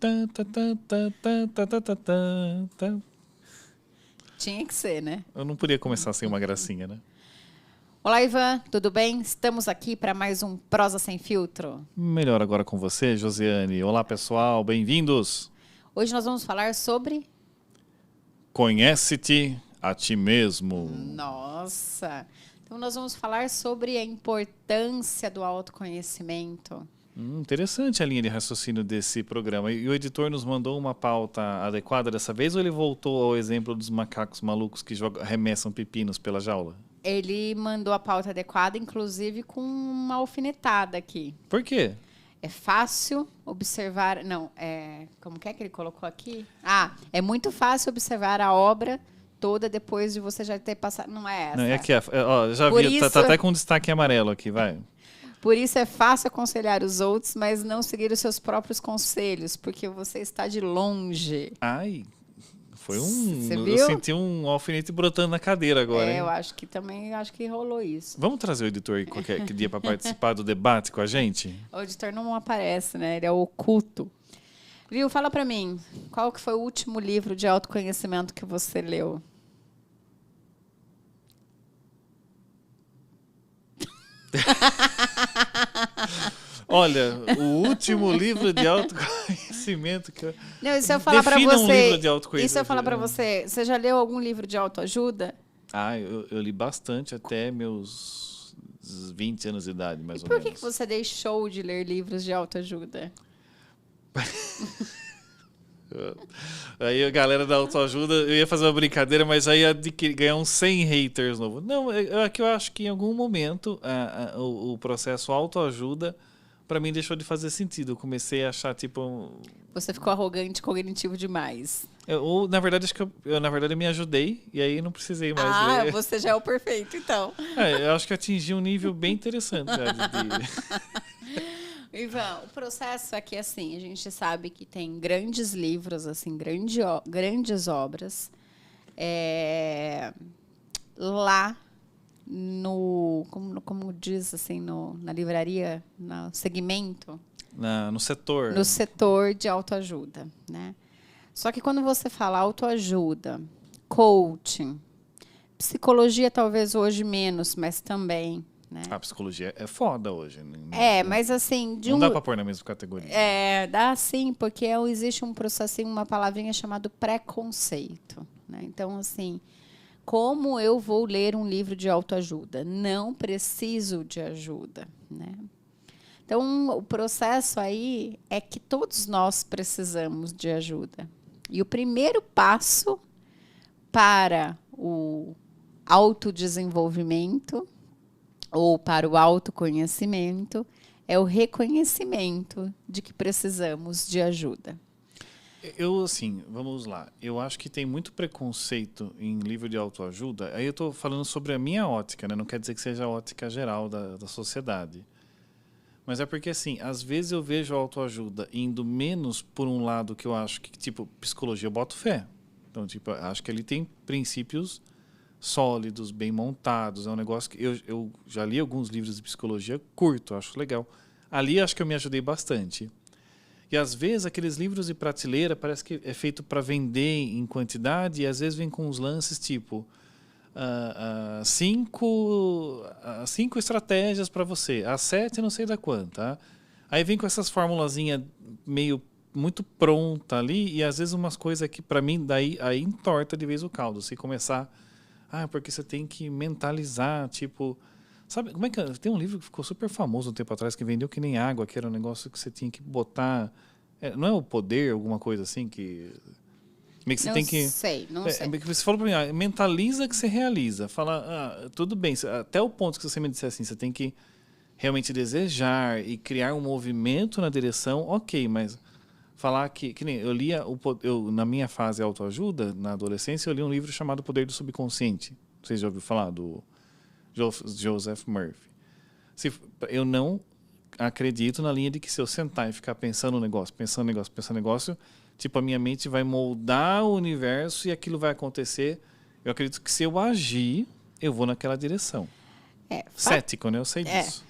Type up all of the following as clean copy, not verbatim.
Tá, tá, tá, tá, tá, tá, tá, tá, tá, tá. Tinha que ser, né? Eu não podia começar sem uma gracinha, né? Olá, Ivan, tudo bem? Estamos aqui para mais um Prosa Sem Filtro. Melhor agora com você, Josiane. Olá, pessoal, bem-vindos. Hoje nós vamos falar sobre... Conhece-te a ti mesmo. Nossa! Então nós vamos falar sobre a importância do autoconhecimento. Interessante a linha de raciocínio desse programa. E o editor nos mandou uma pauta adequada dessa vez ou ele voltou ao exemplo dos macacos malucos que arremessam pepinos pela jaula? Ele mandou a pauta adequada, inclusive com uma alfinetada aqui. Por quê? É fácil observar... Não, como que ele colocou aqui? Ah, é muito fácil observar a obra toda depois de você já ter passado... Não é essa. Não, é aqui, ó, já Por vi, isso- tá até com destaque amarelo aqui, vai. Por isso é fácil aconselhar os outros, mas não seguir os seus próprios conselhos, porque você está de longe. Ai, foi Você eu viu? senti um alfinete brotando na cadeira agora, hein? Eu acho que rolou isso. Vamos trazer o editor aí qualquer dia para participar do debate com a gente? O editor não aparece, né? Ele é oculto. Viu? Fala pra mim, qual que foi o último livro de autoconhecimento que você leu? Olha, o último livro de autoconhecimento que eu... Não, isso eu falar pra Defina um você. livro de autoconhecimento. Isso eu falar pra você. Você já leu algum livro de autoajuda? Ah, eu li bastante até meus 20 anos de idade, mais E ou por menos. que você deixou de ler livros de autoajuda? Aí a galera da autoajuda, eu ia fazer uma brincadeira, mas aí ia ganhar uns 100 haters novo. Não, é que eu acho que em algum momento o processo autoajuda, pra mim, deixou de fazer sentido. Eu comecei a achar, tipo... Você ficou arrogante, cognitivo demais. Ou, na verdade, acho que eu me ajudei e aí não precisei mais ler. Você já é o perfeito, então. Eu acho que atingi um nível bem interessante já Ivan, o processo é que, assim, a gente sabe que tem grandes livros, assim, grandes obras, lá no, como diz, assim, na livraria, no segmento, no setor. no setor de autoajuda, né? Só que quando você fala autoajuda, coaching, psicologia talvez hoje menos, mas também, né? A psicologia é foda hoje. Mas assim... Não dá pra pôr na mesma categoria. Dá sim, porque existe um processinho, uma palavrinha chamada preconceito, né? Então, assim, como eu vou ler um livro de autoajuda? Não preciso de ajuda, né? Então, o processo aí é que todos nós precisamos de ajuda. E o primeiro passo para o autodesenvolvimento ou para o autoconhecimento é o reconhecimento de que precisamos de ajuda. Assim, vamos lá. Eu acho que tem muito preconceito em livro de autoajuda. Aí eu estou falando sobre a minha ótica, né? Não quer dizer que seja a ótica geral da sociedade. Mas é porque, assim, às vezes eu vejo a autoajuda indo menos por um lado que eu acho que, tipo, psicologia eu boto fé. Então, tipo, eu acho que ele tem princípios sólidos, bem montados. É um negócio que eu já li alguns livros de psicologia, curto, acho legal. Ali acho que eu me ajudei bastante. E às vezes aqueles livros de prateleira parece que é feito para vender em quantidade e às vezes vem com uns lances tipo 5 estratégias para você, a 7 não sei da quanta. Tá? Aí vem com essas formulazinhas meio muito pronta ali e às vezes umas coisas que para mim aí entorta de vez o caldo. Se começar, porque você tem que mentalizar, tipo... Sabe, como é que tem um livro que ficou super famoso um tempo atrás, que vendeu que nem água, que era um negócio que você tinha que botar... não é o poder, alguma coisa assim, que... Meio que você Não tem que... sei. Você falou pra mim, mentaliza que você realiza. Fala, tudo bem, até o ponto que você me disse assim, você tem que realmente desejar e criar um movimento na direção, ok, mas falar que nem eu lia, na minha fase de autoajuda, na adolescência, eu li um livro chamado O Poder do Subconsciente. Vocês já ouviram falar do Joseph Murphy. Eu não acredito na linha de que se eu sentar e ficar pensando no negócio, tipo, a minha mente vai moldar o universo e aquilo vai acontecer. Eu acredito que se eu agir, eu vou naquela direção. Cético, né? Eu sei disso.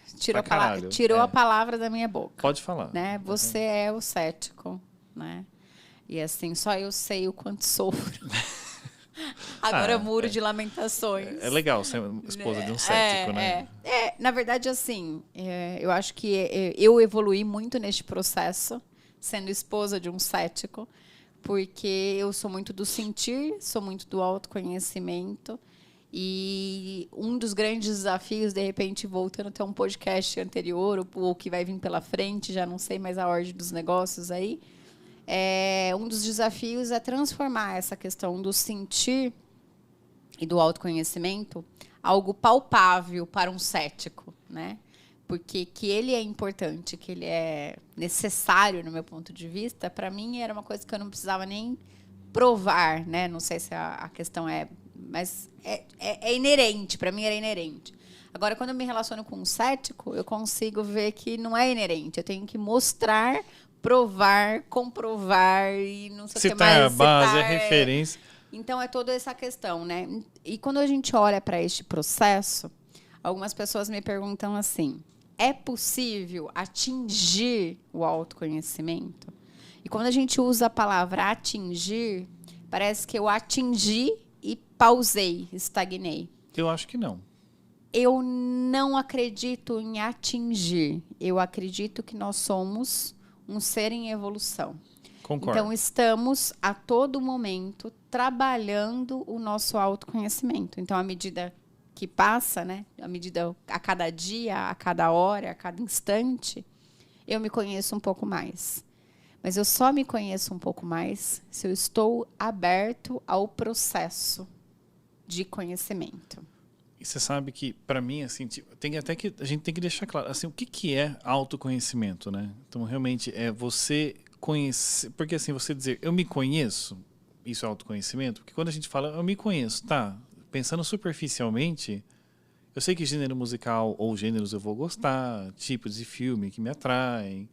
Tirou a palavra da minha boca. Pode falar. Né? Você é o cético. né? E assim, só eu sei o quanto sofro. Agora, muro de lamentações. É legal ser esposa de um cético, né? Na verdade, assim, eu acho que eu evoluí muito neste processo, sendo esposa de um cético, porque eu sou muito do sentir, sou muito do autoconhecimento. E um dos grandes desafios, de repente, voltando até um podcast anterior, ou que vai vir pela frente, já não sei mais a ordem dos negócios aí, um dos desafios é transformar essa questão do sentir e do autoconhecimento algo palpável para um cético, né? Porque que ele é importante, que ele é necessário, no meu ponto de vista, para mim era uma coisa que eu não precisava nem provar, né? Não sei se a questão mas é inerente, para mim era inerente. Agora, quando eu me relaciono com um cético, eu consigo ver que não é inerente. Eu tenho que mostrar, provar, comprovar e não sei o que mais. Citar a base, a referência. Então, é toda essa questão, né? E quando a gente olha para este processo, algumas pessoas me perguntam assim, é possível atingir o autoconhecimento? E quando a gente usa a palavra atingir, parece que eu atingi e pausei, estagnei. Eu acho que não. Eu não acredito em atingir. Eu acredito que nós somos um ser em evolução. Concordo. Então, estamos, a todo momento, trabalhando o nosso autoconhecimento. Então, à medida que passa, né, à medida, a cada dia, a cada hora, a cada instante, eu me conheço um pouco mais. Mas eu só me conheço um pouco mais se eu estou aberto ao processo de conhecimento. E você sabe que, para mim, assim, a gente tem que deixar claro, assim, o que é autoconhecimento, né? Então, realmente, é você conhecer... Porque, assim, você dizer, eu me conheço, isso é autoconhecimento? Porque quando a gente fala, eu me conheço, tá? Pensando superficialmente, eu sei que gênero musical ou gêneros eu vou gostar, tipos de filme que me atraem,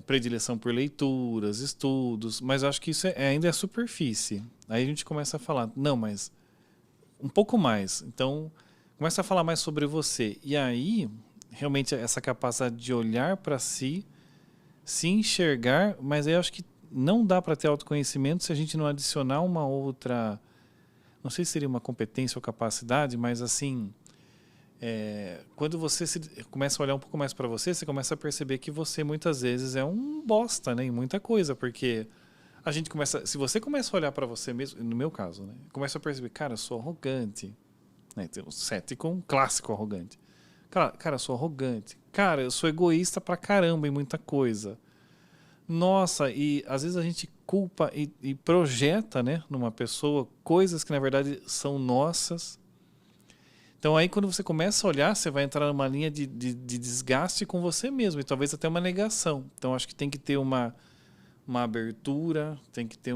predileção por leituras, estudos, mas eu acho que isso ainda é superfície. Aí a gente começa a falar, não, mas um pouco mais. Então, começa a falar mais sobre você. E aí, realmente, essa capacidade de olhar para si, se enxergar, mas aí eu acho que não dá para ter autoconhecimento se a gente não adicionar uma outra, não sei se seria uma competência ou capacidade, mas assim, quando você começa a olhar um pouco mais para você, você começa a perceber que você muitas vezes é um bosta, né, em muita coisa, porque a gente começa, se você começa a olhar para você mesmo, no meu caso, né, começa a perceber, cara, eu sou arrogante, né, tem um cético, um clássico arrogante. Cara, eu sou arrogante. Cara, eu sou egoísta pra caramba em muita coisa. Nossa, e às vezes a gente culpa e projeta, né, numa pessoa coisas que na verdade são nossas. Então aí quando você começa a olhar, você vai entrar numa linha de desgaste com você mesmo e talvez até uma negação. Então acho que tem que ter uma abertura, tem que ter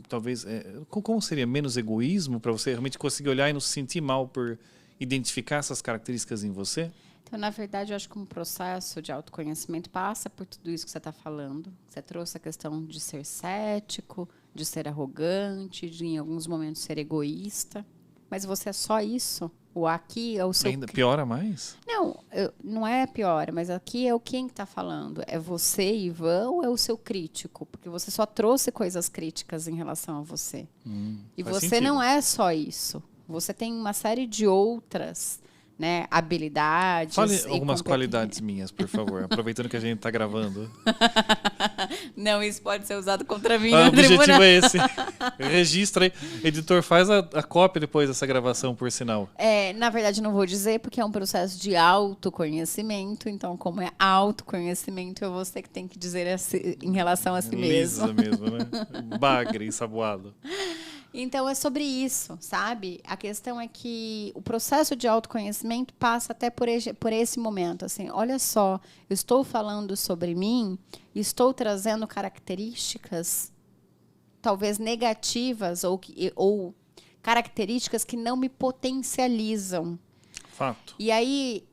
talvez, como seria? Menos egoísmo para você realmente conseguir olhar e não se sentir mal por identificar essas características em você? Então, na verdade, eu acho que um processo de autoconhecimento passa por tudo isso que você está falando. Você trouxe a questão de ser cético, de ser arrogante, de em alguns momentos ser egoísta. Mas você é só isso? O aqui é o seu... Ainda piora mais? Não, não é pior, mas aqui é o quem que está falando. É você, Ivan, ou é o seu crítico? Porque você só trouxe coisas críticas em relação a você. E você sentido. não é só isso. Você tem uma série de outras, né, habilidades. Fale algumas qualidades minhas, por favor, aproveitando que a gente está gravando. Não, isso pode ser usado contra mim. O objetivo é esse. Registra aí. Editor, faz a cópia depois dessa gravação, por sinal. Na verdade, não vou dizer, porque é um processo de autoconhecimento. Então, como é autoconhecimento, é você que tem que dizer em relação a si mesmo. Lisa mesmo, né? Bagre, ensaboado. Então, é sobre isso, sabe? A questão é que o processo de autoconhecimento passa até por esse momento. Assim, olha só, eu estou falando sobre mim, estou trazendo características talvez negativas ou características que não me potencializam. Fato. E aí,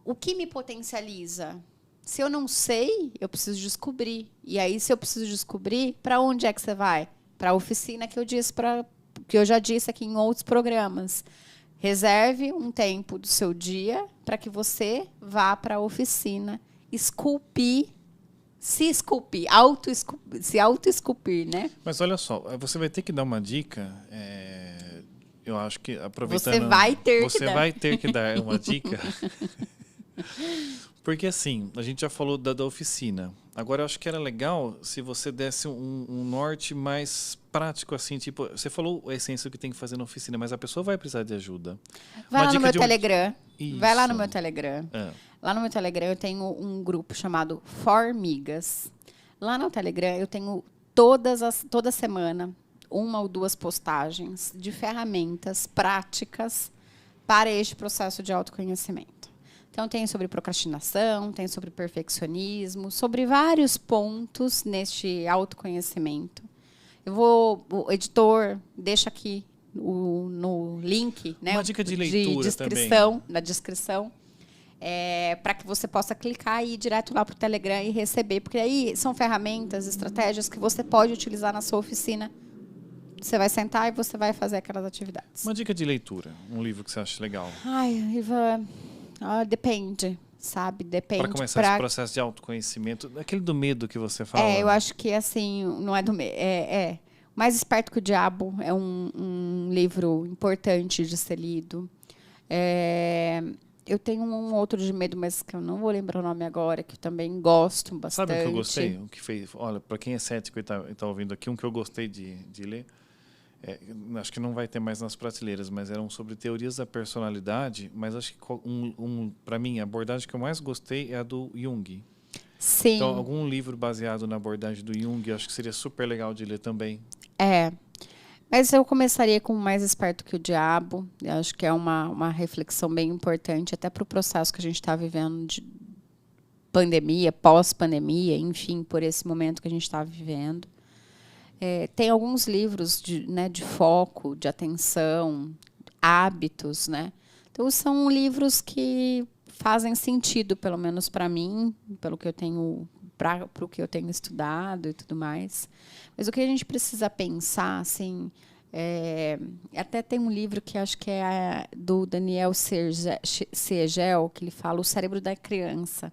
o que me potencializa? Se eu não sei, eu preciso descobrir. E aí, se eu preciso descobrir, para onde é que você vai? Para a oficina que eu já disse aqui em outros programas. Reserve um tempo do seu dia para que você vá para a oficina esculpir se esculpir, se auto-esculpir, né? Mas olha só, você vai ter que dar uma dica. Eu acho que aproveitando. Você vai ter que dar uma dica. Porque assim, a gente já falou da oficina. Agora eu acho que era legal se você desse um norte mais prático, assim, tipo, você falou a essência do que tem que fazer na oficina, mas a pessoa vai precisar de ajuda. Vai lá no meu de Telegram. Isso. Vai lá no meu Telegram. É. Lá no meu Telegram eu tenho um grupo chamado Formigas. Lá no Telegram eu tenho toda semana 1 ou 2 postagens de ferramentas práticas para este processo de autoconhecimento. Então, tem sobre procrastinação, tem sobre perfeccionismo, sobre vários pontos neste autoconhecimento. O editor deixa aqui no link, né, uma dica de leitura descrição, também. na descrição, para que você possa clicar e ir direto lá para o Telegram e receber, porque aí são ferramentas, estratégias que você pode utilizar na sua oficina. Você vai sentar e você vai fazer aquelas atividades. Uma dica de leitura, um livro que você acha legal. Ai, Ivan, depende, sabe? Depende. Para começar esse processo de autoconhecimento, aquele do medo que você fala. Eu acho que assim, não é do medo. Mais Esperto que o Diabo é um livro importante de ser lido. Eu tenho um outro de medo, mas que eu não vou lembrar o nome agora, que eu também gosto bastante. Sabe o que eu gostei? O que fez? Olha, para quem é cético e tá ouvindo aqui, um que eu gostei de ler. Acho que não vai ter mais nas prateleiras, mas eram sobre teorias da personalidade. Mas acho que para mim a abordagem que eu mais gostei é a do Jung. Sim. Então, algum livro baseado na abordagem do Jung, acho que seria super legal de ler também. Mas eu começaria com Mais Esperto que o Diabo. Eu acho que é uma reflexão bem importante, até para o processo que a gente está vivendo de pandemia, pós-pandemia, enfim, por esse momento que a gente está vivendo. Tem alguns livros de foco, de atenção, hábitos, né? Então, são livros que fazem sentido, pelo menos para mim, pelo que eu tenho, para o que eu tenho estudado e tudo mais. Mas o que a gente precisa pensar, assim, até tem um livro que acho que é do Daniel Siegel, que ele fala O Cérebro da Criança.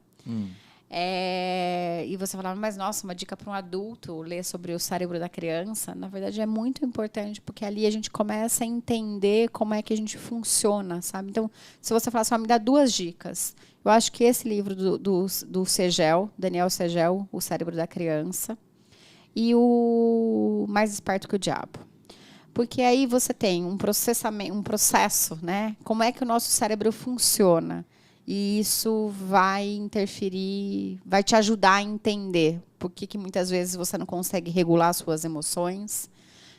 E você falava, mas nossa, uma dica para um adulto ler sobre o cérebro da criança, na verdade é muito importante, porque ali a gente começa a entender como é que a gente funciona, sabe? Então, se você falar assim, me dá 2 dicas, eu acho que esse livro do Siegel, Daniel Siegel, O Cérebro da Criança, e o Mais Esperto que o Diabo. Porque aí você tem um processo, né? Como é que o nosso cérebro funciona? E isso vai interferir, vai te ajudar a entender por que muitas vezes você não consegue regular suas emoções,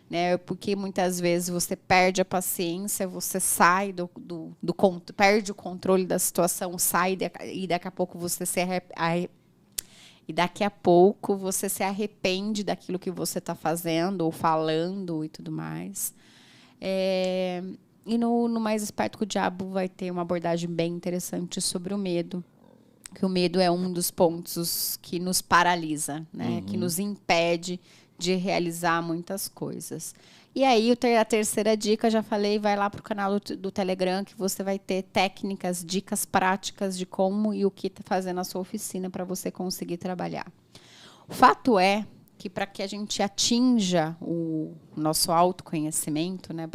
né? Porque muitas vezes você perde a paciência, você sai perde o controle da situação, sai e daqui a pouco você se arrepende daquilo que você está fazendo ou falando e tudo mais. E no Mais Esperto que o Diabo vai ter uma abordagem bem interessante sobre o medo. Que o medo é um dos pontos que nos paralisa, né? Que nos impede de realizar muitas coisas. E aí, a terceira dica, já falei, vai lá para o canal do Telegram, que você vai ter técnicas, dicas práticas de como e o que fazer na sua oficina para você conseguir trabalhar. O fato é que para que a gente atinja o nosso autoconhecimento, né?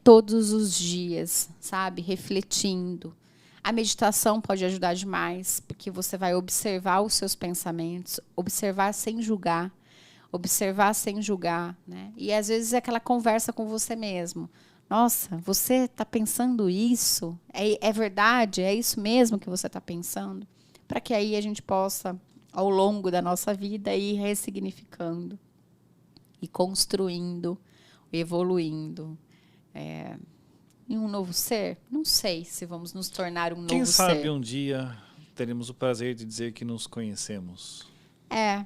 Todos os dias, sabe? Refletindo. A meditação pode ajudar demais, porque você vai observar os seus pensamentos, observar sem julgar, né? E às vezes é aquela conversa com você mesmo. Nossa, você está pensando isso? É verdade? É isso mesmo que você está pensando? Para que aí a gente possa, ao longo da nossa vida, ir ressignificando e construindo, evoluindo. Em um novo ser? Não sei se vamos nos tornar um novo ser. Quem sabe um dia teremos o prazer de dizer que nos conhecemos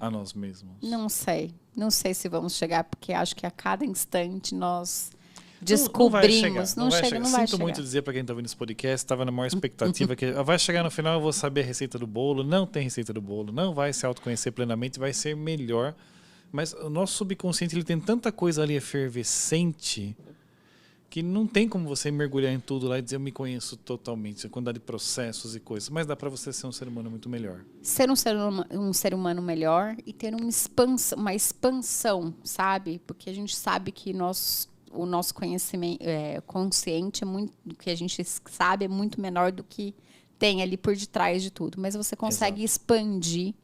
a nós mesmos. Não sei. Não sei se vamos chegar, porque acho que a cada instante nós descobrimos. Não vai chegar. Sinto muito dizer para quem está ouvindo esse podcast, estava na maior expectativa que vai chegar no final, eu vou saber a receita do bolo. Não tem receita do bolo. Não vai se autoconhecer plenamente, vai ser melhor. Mas o nosso subconsciente ele tem tanta coisa ali efervescente que não tem como você mergulhar em tudo lá e dizer eu me conheço totalmente, a quantidade de processos e coisas, mas dá para você ser um ser humano muito melhor. Ser um ser humano melhor e ter uma expansão, sabe? Porque a gente sabe que o nosso conhecimento consciente, o que a gente sabe é muito menor do que tem ali por detrás de tudo. Mas você consegue expandir.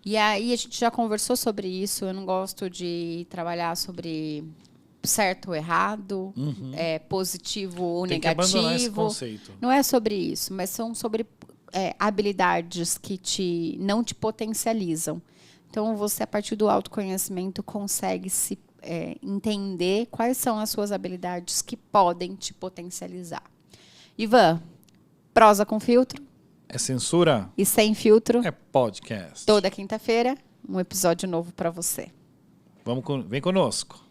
E aí a gente já conversou sobre isso. Eu não gosto de trabalhar sobre certo ou errado, positivo ou tem negativo. Que abandonar esse conceito. Não é sobre isso, mas são sobre habilidades que não te potencializam. Então, você, a partir do autoconhecimento, consegue se entender quais são as suas habilidades que podem te potencializar. Ivan, prosa com filtro. É censura? E sem filtro. É podcast. Toda quinta-feira, um episódio novo para você. Vem conosco.